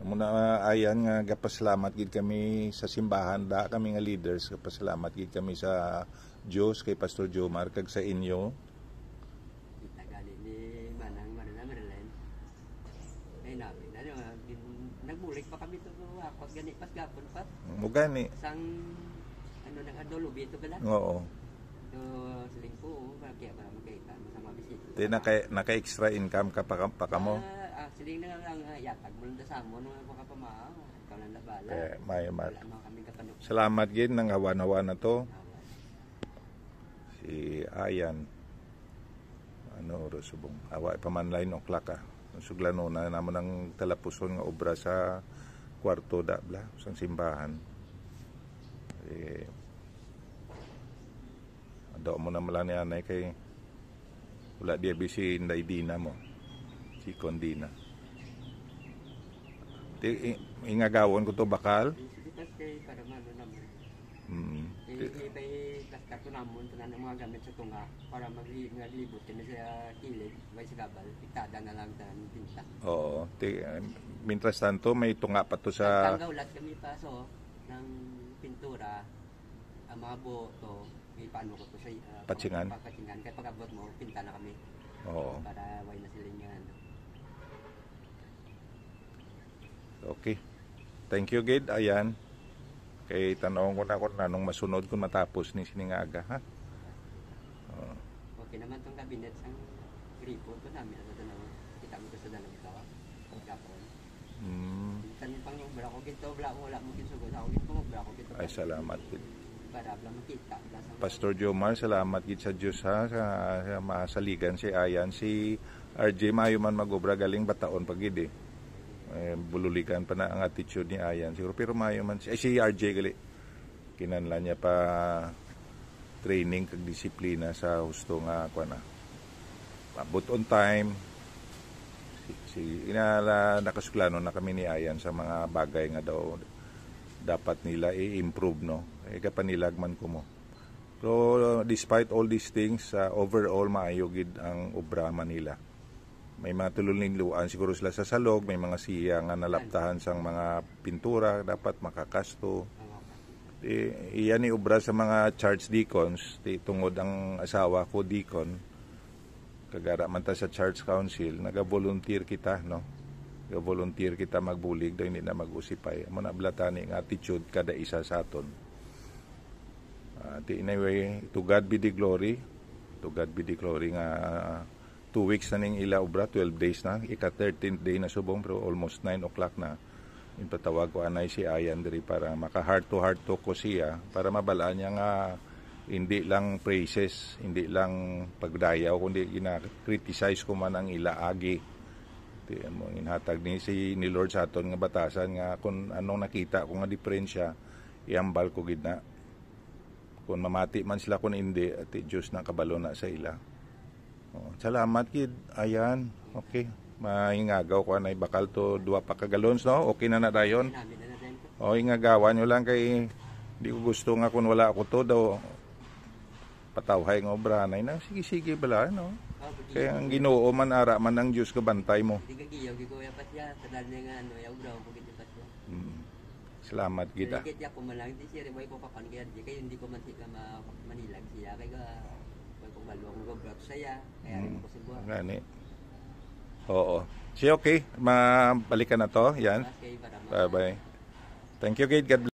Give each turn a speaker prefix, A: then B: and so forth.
A: Muna ayan nga gapasalamat gid kami sa simbahan da kami nga leaders, gapasalamat gid kami sa Dios kay Pastor Jomar kag sa inyo.
B: Kita gali ni Manang Marina Merlen. Ay namin, nagmulik pa kami to ako gani pas gapon pa.
A: Mo gani.
B: Sang ano nang adolubi to bala.
A: Oo.
B: So siling ko kaya para makita sa mga bisita.
A: Di naka-extra income ka pa mo.
B: Siling na lang yatag mo lang sa mo nung mga pamao. Ikaw lang labala.
A: May mat.
B: Wala naman kami kapanok.
A: Salamat gid nang hawan-hawan na to. Si Ayan. Ano subong. Awa pa man 9 o'clock ka. Suglano na naman ang talapuson nga obra sa kwarto da bla sang simbahan. Ado mo na mala ni anay kay wala di bisi inday dina mo. Si Condina. Ingagawon ko to bakal.
B: Kasi para mano naman. Ibay plaster ko namon tanan ang mga gamit sa tunga para maglibot kami sa kilid, may sa gabal, piktada na lang sa tinta.
A: Oo. Mientras tanto may tunga pa to sa
B: Tanggaw lahat kami pa so ng pintura ang mga buo to paano ko to sa
A: Patsingan.
B: Patsingan kaya pag abot mo pinta na kami.
A: Oo.
B: Para way na sila nga.
A: Okay. Thank you, Gid. Ayan. Kay tanong ko na kung anong masunod kung matapos ni siningaga, ha?
B: Okay naman tong cabinet sang gripo to namin sa dalawa. Kita mo to sa dalawa tawa. Gapon. Tan pang yung bra ko gito, wala mo kinsugo. Ako gito mo bra ko gito.
A: Ay, salamat, Gid.
B: Para bla makita.
A: Pastor Jomar, salamat gid sa Dios ha sa masaligan si Ayan. Si RJ mayo man magobra galing bataon pagid eh. Bululigan pa na ang attitude ni Ayan siguro pero mayo man si RJ gali kinanlan niya pa training kag disiplina sa husto nga kuan na abot on time inala nakasuklano na kami ni Ayan sa mga bagay nga daw dapat nila i-improve no kapanilagman ko mo pero despite all these things overall maayo gid ang obra Manila. May mga tululing luan siguro sila sa salog, may mga siya nga nalaptahan sang mga pintura, dapat makakasto. Iyan ni obra sa mga church deacons, tungod ang asawa ko deacon, kagara man ta sa church council, naga-volunteer kita, no? Naga-volunteer kita magbulig, daw hindi na mag-usipay. Amo na blatani nga attitude kada isa sa aton. Anyway, to God be the glory. To God be the glory nga 2 weeks na ning ila obra, 12 days na, ika-13th day na subong pero almost 9 o'clock na. Impatawag ko anay si Ayan diri para maka heart to talk ko siya para mabalaan niya nga hindi lang praises, hindi lang pagdayaw kundi gina-criticize ko man ang ila agi. Di mo inhatag ni Lord sa aton nga batasan nga kung anong nakita ko nga diferensya iambal ko gid na. Kung mamati man sila kung hindi at Diyos na kabalo na sa ila. Salamat gid Ayan. Okay. Mahingagaw ko anay bakal to 2 pa ka galons no. Okay na dayon. Ingagawan nyo lang kay di ko gusto nga kung wala ako to daw patawhay nga obra nay na sige bala no. Kaya ang Ginoo man ara man ang Dios ka bantay mo.
B: Di kagiyaw gi ko ya patya sa dal nga ano ya obra ko gid patya.
A: Salamat gid.
B: Kaya ko man lang di siya rin ko papangyad kay hindi ko man sika manilag siya kay ga kung balong gobra saya kaya rin ko siguro.
A: Gani. Oo. Si okay, mabalikan na to. Yan. Bye-bye. Thank you, Gid. God bless.